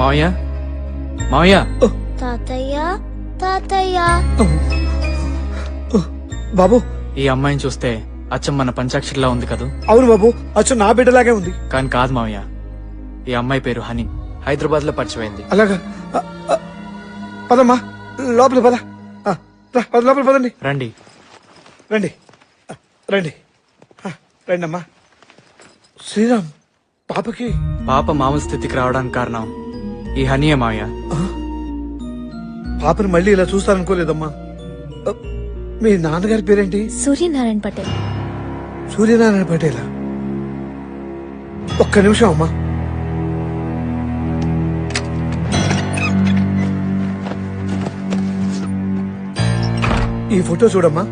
మావయ్య మావయ్య తాతయ్య తాతయ్య. బాబు, ఈ అమ్మాయిని చూస్తే అచ్చం మన పంచాక్షరిలా ఉంది కదూ. అవును బాబు, అచ్చు నా బిడ్డలాగే ఉంది. కానీ కాదు మావయ్య, ఈ అమ్మాయి పేరు హనీ, హైదరాబాద్ లో పరిచయమైంది. అలాగా? పదమ్మా, లోపల పద. లోపల పదండి. రండి. రండి రండి రండి అమ్మా. శ్రీరామ్, పాప మామూలు స్థితికి రావడానికి కారణం ఈ హనీయే మావయ్య. పాపని మళ్ళీ ఇలా చూస్తారనుకోలేదమ్మా. మీ నాన్నగారి పేరేంటి? సూర్యనారాయణ పటేల్. సూర్యనారాయణ పటేలా? ఒక్క నిమిషం అమ్మా. ఈ ఫోటో చూడమ్మా.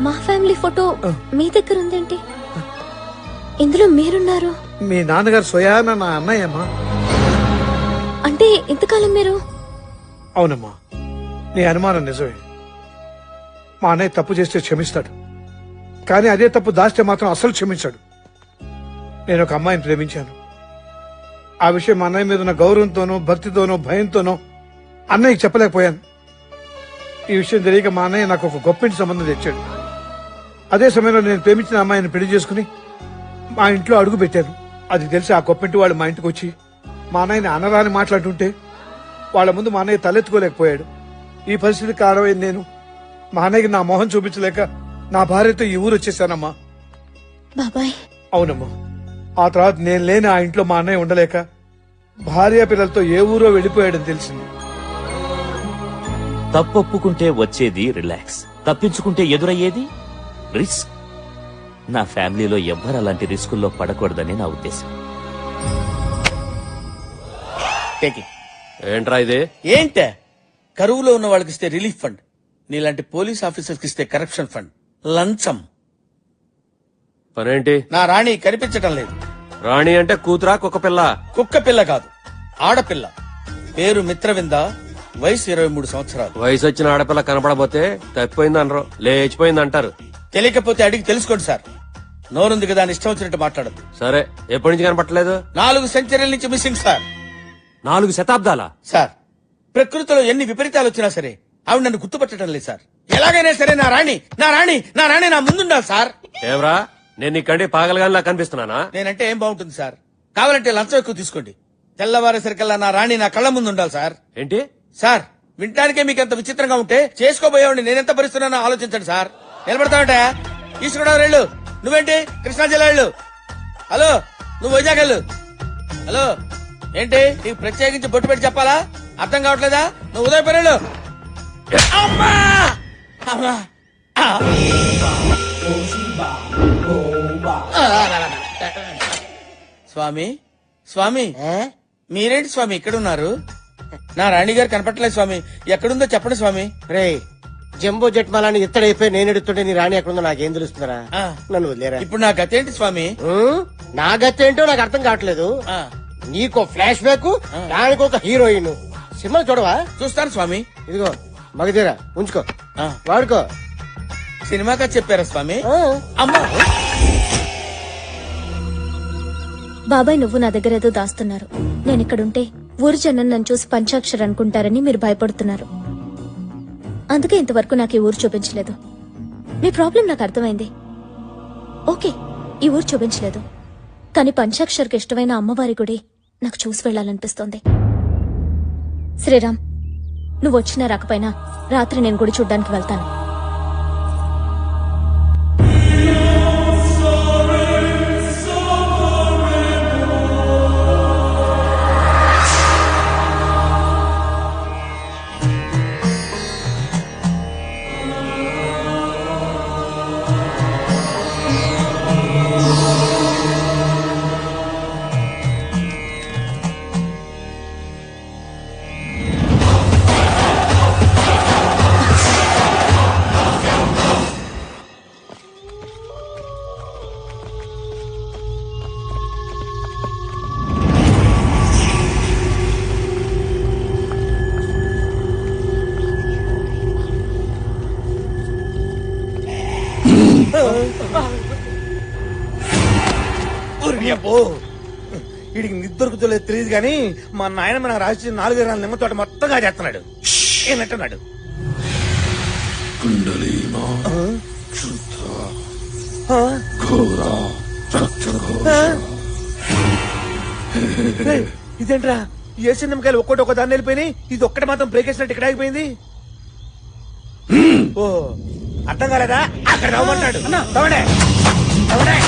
మా ఫ్యామిలీ ఫోటో మీ దగ్గర ఉందేంటి? ఇందులో మీరున్నారు. మీ నాన్నగారు స్వయాన నా అన్నయ్య అమ్మా. అంటే ఇంతకాలం మీరు? అవునమ్మా, నీ అనుమానం నిజమే. మా అన్నయ్య తప్పు చేస్తే క్షమిస్తాడు, కానీ అదే తప్పు దాస్తే మాత్రం అసలు క్షమించాడు. నేను ఒక అమ్మాయిని ప్రేమించాను. ఆ విషయం మా అన్నయ్య మీద ఉన్న గౌరవంతోనో భక్తితోనో భయంతోనో అన్నయ్యకి చెప్పలేకపోయాను. ఈ విషయం తెలియక మా అన్నయ్య నాకు ఒక గొప్పింటి సంబంధం తెచ్చాడు. అదే సమయంలో నేను ప్రేమించిన అమ్మాయిని పెళ్లి చేసుకుని మా ఇంట్లో అడుగు పెట్టాను. అది తెలిసి ఆ గొప్పింటి వాళ్ళు మా ఇంటికి వచ్చి మా అన్నయ్యని అనరాని మాట్లాడుతుంటే వాళ్ళ ముందు మా అన్నయ్య తలెత్తుకోలేకపోయాడు. ఈ పరిస్థితికి కారణమైంది నేను. మా అన్నయ్యకి నా మొహం చూపించలేక నా భార్యతో ఈ ఊరు వచ్చేసానమ్మా. బాబాయ్. అవునమ్మా. ఆ తర్వాత నేను లేని ఆ ఇంట్లో మా అన్నయ్య ఉండలేక భార్య పిల్లలతో ఏ ఊరో వెళ్లిపోయాడని తెలిసింది. తప్పొప్పుకుంటే వచ్చేది రిలాక్స్, తప్పించుకుంటే ఎదురయ్యేది రిస్క్. నా ఫ్యామిలీలో ఎవ్వరు అలాంటి రిస్కుల్లో పడకూడదని నా ఉద్దేశం. ఏంట్రా ఇది? ఏంటే? కరువులో ఉన్న వాళ్ళకి ఇస్తే రిలీఫ్ ఫండ్, నీలాంటి పోలీస్ ఆఫీసర్స్ కి ఇస్తే కరప్షన్ ఫండ్. లంచం. పనేంటి? నా రాణి కనిపించటం లేదు. రాణి అంటే కూతురా కుక్క పిల్ల? కుక్క పిల్ల కాదు, ఆడపిల్ల. పేరు మిత్రవింద, వయసు 23 సంవత్సరాలు. వయసు వచ్చిన ఆడపిల్ల కనపడబోతే తప్పిపోయింది అనరు, లేచిపోయింది అంటారు. తెలియకపోతే అడిగి తెలుసుకోండి సార్. నోరుంది కదా అని ఇష్టం వచ్చినట్టు మాట్లాడదు. సరే, ఎప్పటి నుంచి కనపట్టలేదు? 4 సెంచరీల నుంచి మిస్సింగ్ సార్. 4 శతాబ్దాలా? సార్, ప్రకృతిలో ఎన్ని విపరీతాలు వచ్చినా సరే ఆవిడ నన్ను గుర్తుపట్టడం లేదు సార్. ఎలాగైనా సరే నా రాణి నా ముందుండాలి సార్. ఏవరా, నేను నీకంటే పాగలగానిలా కనిపిస్తున్నానా? నేనంటే ఏం బాగుంటుంది సార్? కావాలంటే లంచం ఎక్కువ తీసుకోండి. తెల్లవారేసరికల్లా నా రాణి నా కళ్ళ ముందు ఉండాలి సార్. ఏంటి సార్, వినటానికే మీకు ఎంత విచిత్రంగా ఉంటే చేసుకోబోయేవాడిని నేనెంత భరిస్తున్నానో ఆలోచించండి సార్. నిలబడతావంటే ఈశ్వరరావు వెళ్ళు. నువ్వేంటి కృష్ణా జిల్లా వెళ్ళు. హలో, నువ్వు వైజాగ్ వెళ్ళు. హలో, ఏంటి నీకు ప్రత్యేకించి బొట్టు పెట్టి చెప్పాలా? అర్థం కావట్లేదా? నువ్వు ఉదయపూర్ వెళ్ళు. అమ్మా! అమ్మా! స్వామి, స్వామి, మీరేంటి స్వామి ఇక్కడ ఉన్నారు? నా రాణి గారు కనపట్టలేదు స్వామి. ఎక్కడుందో చెప్పండి స్వామి. రే, జంబో జెట్ మాలాని ఎత్తడైపోయి నేను ఎడుతుంటే నీ రాణి ఎక్కడుందో నాకేం తెలుస్తుందా? నన్ను వదిలేరా. ఇప్పుడు నా గతి ఏంటి స్వామి? నా గతి ఏంటో నాకు అర్థం కావట్లేదు. నీకో ఫ్లాష్ బ్యాక్, దానికి ఒక హీరోయిన్. సినిమా చూడవా? చూస్తాను స్వామి. ఇదిగో మగధీర ఉంచుకో, వాడుకో. సినిమా కథ చెప్పారా స్వామి? అమ్మా! బాబాయ్, నువ్వు నా దగ్గర ఏదో దాస్తున్నారు. నేనిక్కడుంటే ఊరు జనం నన్ను చూసి పంచాక్షర్ అనుకుంటారని మీరు భయపడుతున్నారు. అందుకే ఇంతవరకు నాకు ఈ ఊరు చూపించలేదు. మీ ప్రాబ్లం నాకు అర్థమైంది. ఓకే, ఈ ఊరు చూపించలేదు, కానీ పంచాక్షర్కి ఇష్టమైన అమ్మవారి గుడి నాకు చూసి వెళ్లాలనిపిస్తోంది. శ్రీరామ్, నువ్వు వచ్చినా రాకపోయినా రాత్రి నేను గుడి చూడ్డానికి వెళ్తాను. అబ్బో వీడికి నిద్ర తెలియదు కానీ మా నాయన మన రాసి 4 ఎకరాల నిమ్మ తోట మొత్తంగా చేస్తున్నాడు ఏనట్టున్నాడు ఇదేంట్రా ఏసీ నిమ్మకాయలు ఒక్కటి ఒక దాన్ని వెళ్ళిపోయినాయి ఇది ఒక్కటి మాత్రం బ్రేక్ వేసినట్టు ఇక్కడ ఆగిపోయింది ఓ అర్థం కాలేదా అక్కడ తవ్వమంటాడు తవ్వండి తవ్వండి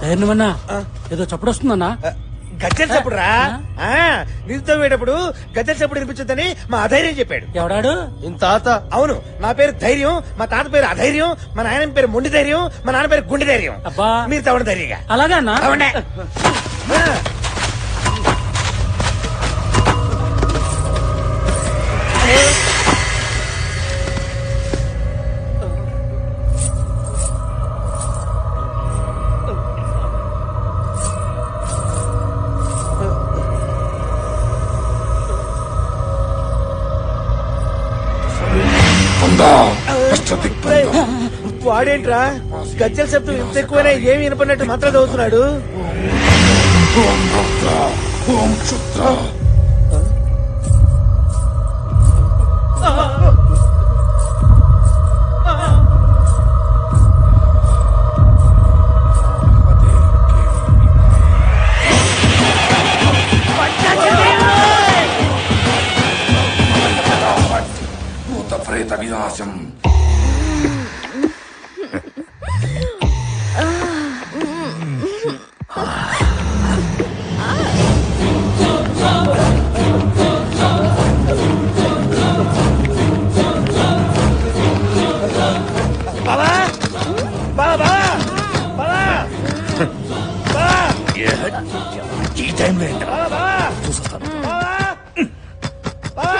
ధైర్యమన్నా ఏదో చప్పుడు వస్తుందన్నా గజ్జల చప్పుడు రా నీళ్ళు తవ్వేటప్పుడు గజ్జల చప్పుడు వినిపించొద్దని మా అధైర్యం చెప్పాడు ఎవడాడు ఇంత అవును నా పేరు ధైర్యం మా తాత పేరు అధైర్యం మా నాయన పేరు మొండి ధైర్యం మా నాన్న పేరు గుండె ధైర్యం అబ్బా. మీరు తవ్వండి ధైర్యంగా అలాగా అన్నా తవ్వండి వాడేంట్రా గజ్జల శబ్దం ఇంత ఎక్కువైనా ఏమి వినపడినట్టు మంత్రం చదువుతున్నాడు బావా బావా బావా బావా ఈ టైంలో ఏంటి? బావా చూసేస్తాను. బావా బావా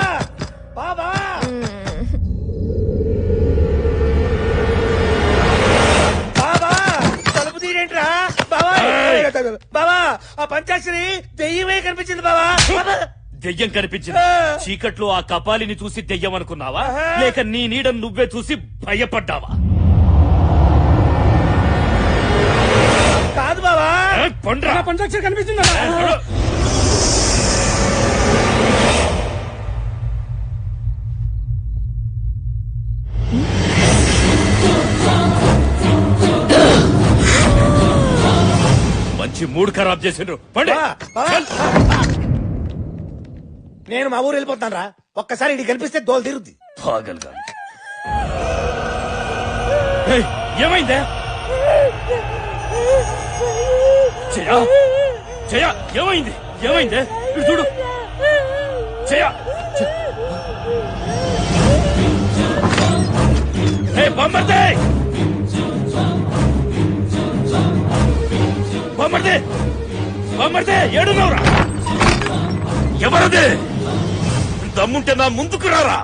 బావా బావా తలుపు తీరేంట్రా బావా బావా ఆ పంచాక్షరి దెయ్యమే కనిపించింది బావా దెయ్యం కనిపించింది చీకట్లో ఆ కపాలిని చూసి దెయ్యం అనుకున్నావా లేక నీ నీడను నువ్వే చూసి భయపడ్డావా కాదు బావా పండ్రా పంచాక్షరి కనిపిస్తుందా మంచి మూడ్ ఖరాబ్ చేసిండ్రు పండి బావా, బావా. నేను మా ఊరు వెళ్ళిపోతాను రా ఒక్కసారి ఇది కనిపిస్తే దోలు తీరుద్ది పాగల్గా ఏయ్, ఏమైందే జయ జయ ఏమైంది ఏమైందే ఇటు చూడు జయ బొమ్మర్దే బొమ్మర్దే బొమ్మర్దే ఏడున్నావురా ఎవరదే దమ్ముంటే నా ముందుకు రారా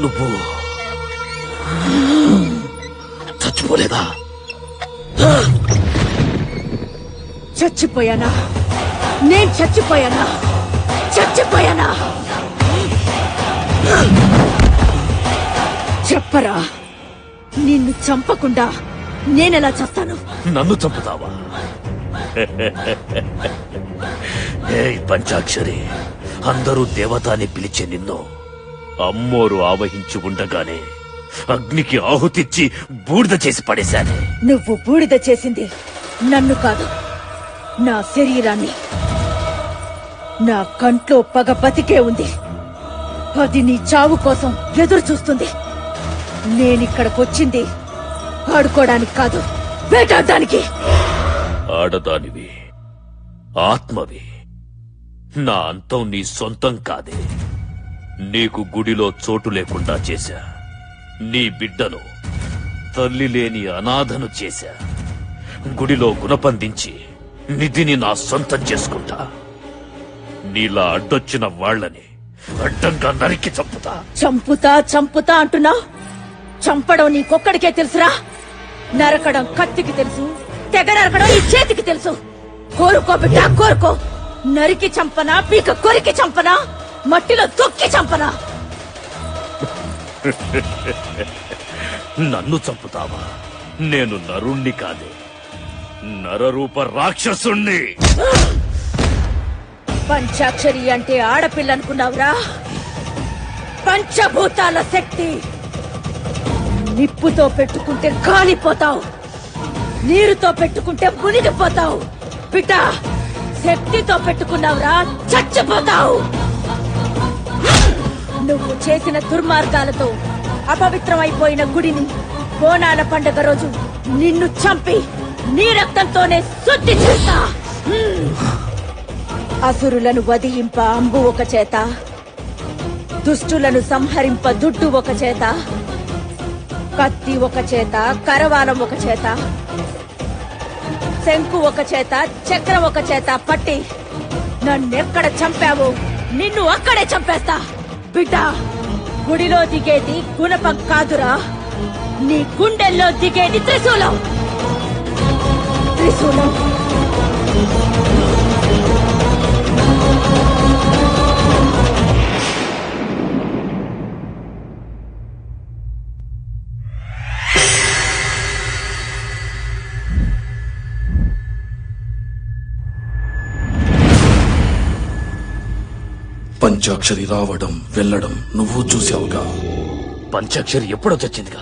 నువ్వు చచ్చిపోలేదా చచ్చిపోయానా నేను చచ్చిపోయానా చచ్చిపోయానా చెప్పరా నిన్ను చంపకుండా నేనెలా చేస్తాను నన్ను చంపుతావా ఏయ్ పంచాక్షరి అందరూ దేవత అని పిలిచే నిన్ను అమ్మోరు ఆవహించి ఉండగానే అగ్నికి ఆహుతిచ్చి బూడిద చేసి పడేశానే. నువ్వు బూడిద చేసింది నన్ను కాదు, నా శరీరాన్ని. నా కంట్లో పగ బతికే ఉంది. అది నీ చావు కోసం ఎదురు చూస్తుంది. నేనిక్కడికొచ్చింది ఆడుకోవడానికి కాదు, వేటాడడానికి. ఆడదానివి, ఆత్మవి. నా అంతం నీ సొంతం కాదే. నీకు గుడిలో చోటు లేకుండా చేశా. నీ బిడ్డను తల్లి లేని అనాథను చేశా. గుడిలో గుణపందించి నిధిని నా సొంతం చేసుకుంటా. నీలా అడ్డొచ్చిన వాళ్లని అడ్డంగా నరికి చంపుతా. చంపుతా అంటున్నా. చంపడం నీకొక్కడికే తెలుసురా. నరకడం కత్తికి తెలుసు, తెగ నరకడం ఈ చేతికి తెలుసు. కోరుకో బిడ్డ, కోరుకో. నరికి చంపనా, పీక కొరికి చంపనా, మట్టిలో తొక్కి చంపనా? నన్ను చంపుతావా? నేను నరుణ్ణి కాదే, నరరూప రాక్షసుణ్ణి. పంచాక్షరి అంటే ఆడపిల్ల అనుకున్నావురా? పంచభూతాల శక్తి. నిప్పుతో పెట్టుకుంటే కాలిపోతావు, నీరుతో పెట్టుకుంటే మునిగిపోతావు. బిడ్డ, శక్తితో పెట్టుకున్నావురా, చచ్చిపోతావు. నువ్వు చేసిన దుర్మార్గాలతో అపవిత్రమైపోయిన గుడిని బోనాల పండుగ రోజు నిన్ను చంపి నీ రక్తంతోనే శుద్ధి చేస్తా. అసురులను వధింప అంబు ఒక చేత, దుష్టులను సంహరింప దుడ్డు ఒక చేత, కత్తి ఒక చేత, కరవాలం ఒక చేత, శంకు ఒక చేత, చక్రం ఒక చేత పట్టి నన్నెక్కడ చంపావో నిన్ను అక్కడే చంపేస్తా. బిడ్డ, గుడిలో దిగేది గుణపం కాదురా, నీ గుండెల్లో దిగేది త్రిశూలం. త్రిశూలం. పంచాక్షరి రావడం వెళ్ళడం నువ్వు చూసావుగా. పంచాక్షరి ఎప్పుడో చచ్చిందిగా.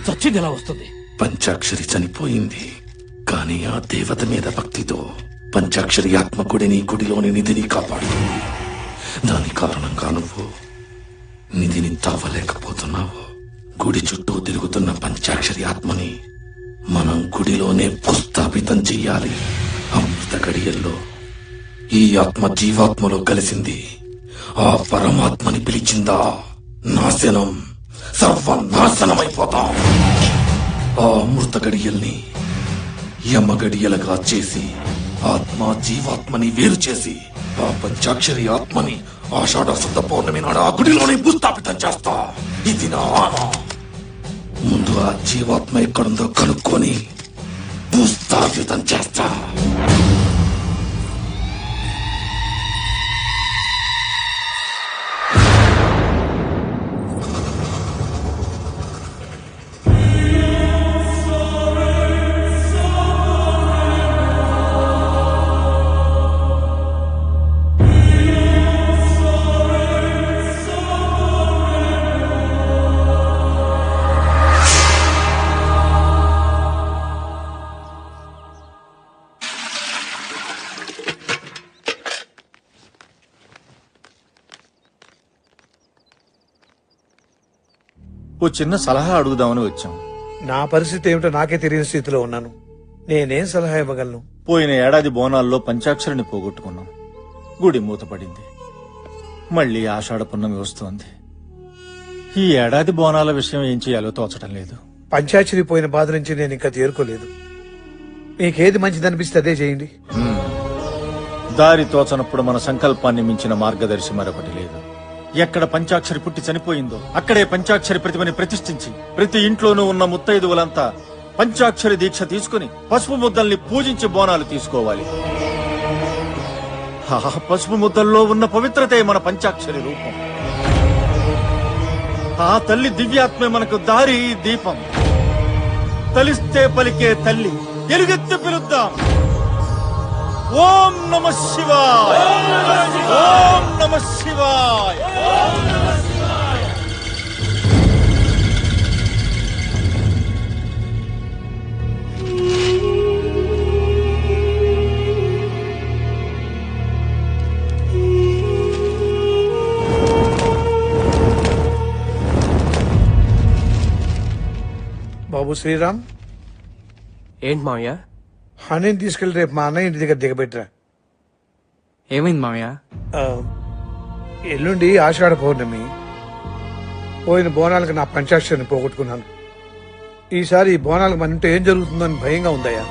చచ్చింది ఎలా వస్తుంది? పంచాక్షరి చనిపోయింది, కానీ ఆ దేవత మీద భక్తితో పంచాక్షరి ఆత్మకుడిని గుడిలోని నిధిని కాపాడుతుంది. దాని కారణంగా నువ్వు నిధిని తావలేకపోతున్నావు. గుడి చుట్టూ తిరుగుతున్న పంచాక్షరి ఆత్మని మనం గుడిలోనే భూస్థాపితం చెయ్యాలి. అమృత గడియల్లో ఈ ఆత్మ జీవాత్మలో కలిసింది. ఆ పరమాత్మని పిలిచిందా నాశనం, సర్వనాశనమైపోతాం. ఆ అమృత గడియల్ని యమ గడియలుగా చేసి ఆత్మ జీవాత్మని వేరు చేసి ఆ పంచాక్షరి ఆత్మని ఆషాఢ శుద్ధ పౌర్ణమి నాడు ఆ గుడిలోనే భూస్థాపితం చేస్తా. ఇది నా ఆన. ముందు ఆ జీవాత్మ ఎక్కడుందో కనుక్కొని భూస్థాపితం చేస్తా. ఓ చిన్న సలహా అడుగుదామని వచ్చాం. నా పరిస్థితి ఏమిటో నాకే తెలియని స్థితిలో ఉన్నాను. నేనేం సలహా ఇవ్వగలను? పోయిన ఏడాది బోనాల్లో పంచాక్షరిని పోగొట్టుకున్నాం. గుడి మూతపడింది. మళ్లీ ఆషాఢ పున్నమి వస్తోంది. ఈ ఏడాది బోనాల విషయం ఏం చేయాలో తోచడం లేదు. పంచాక్షరి పోయిన బాధ నుంచి నేను ఇంకా తేరుకోలేదు. మీకేది మంచిదనిపిస్తే అదే చేయండి. దారి తోచనప్పుడు మన సంకల్పాన్ని మించిన మార్గదర్శి మరొకటి లేదు. ఎక్కడ పంచాక్షరి పుట్టి చనిపోయిందో అక్కడే పంచాక్షరి ప్రతిమని ప్రతిష్ఠించి ప్రతి ఇంట్లోనూ ఉన్న ముత్తైదువులంతా పంచాక్షరి దీక్ష తీసుకుని పసుపు ముద్దల్ని పూజించి బోనాలు తీసుకోవాలి. ఆ పసుపు ముద్దల్లో ఉన్న పవిత్రతే మన పంచాక్షరి రూపం. ఆ తల్లి దివ్యాత్మే మనకు దారి దీపం. తలిస్తే పలికే తల్లి ఎలుగెత్తి పిలుద్దాం. ఓం నమ శివాయ, ఓం నమ శివాయ. బాబు శ్రీరామ్, ఏంటి మావయ్య? హనీని తీసుకెళ్లి రేపు మా అన్నయ్య ఇంటి దగ్గర దిగబెట్టరా. ఏమైంది మావయ్య? ఆ, ఎల్లుండి ఆషాఢ పౌర్ణమి. పోయిన బోనాలకు నా పంచాక్షరిని పోగొట్టుకున్నాను. ఈసారి ఈ బోనాలకు మన ఇంట్లో ఏం జరుగుతుందని భయంగా ఉందయ్యా.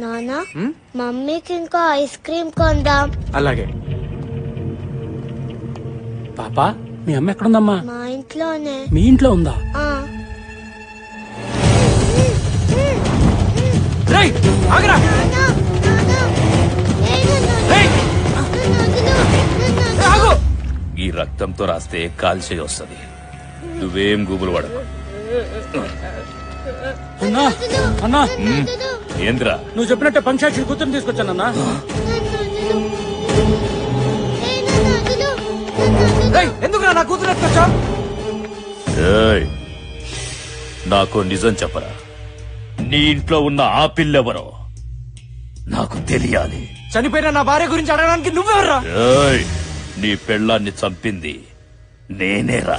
నానా మమ్మీకి ఇంకో ఐస్ క్రీమ్ కొందాం. అలాగే. పాపా మీ అమ్మ ఎక్కడుందమ్మా? మా ఇంట్లోనే. మీ ఇంట్లో ఉందా? ఆ. రేయ్, ఆగరా. నాన్నా, నాన్నా. ఏయ్, నన్ను వదిలు. రేయ్, నన్ను వదిలు. నన్ను వదిలు. ఆగు. ఈ రక్తంతో రాస్తే కాల్చేది వస్తుంది. నువ్వేం గూగుల్ పడకు. అన్నా అన్నా వదిలు. ఏంద్రా? నువ్వు చెప్పినట్టే పంచాక్షి కూతురు తీసుకొచ్చానన్నా. నన్ను వదిలు. ఏయ్, నన్ను వదిలు. నన్ను వదిలు. రేయ్, ఎందుకురా నా కూతురు ఎత్తుకొచ్చావ్? ఏయ్, నాకు నిజం చెప్పరా? నీ ఇంట్లో ఉన్న ఆ పిల్లెవరో నాకు తెలియాలి. చనిపోయిన నా భార్య గురించి అడగడానికి నువ్వెవర్రా? ఏయ్, నీ పెళ్ళాన్ని చంపింది నేనేరా.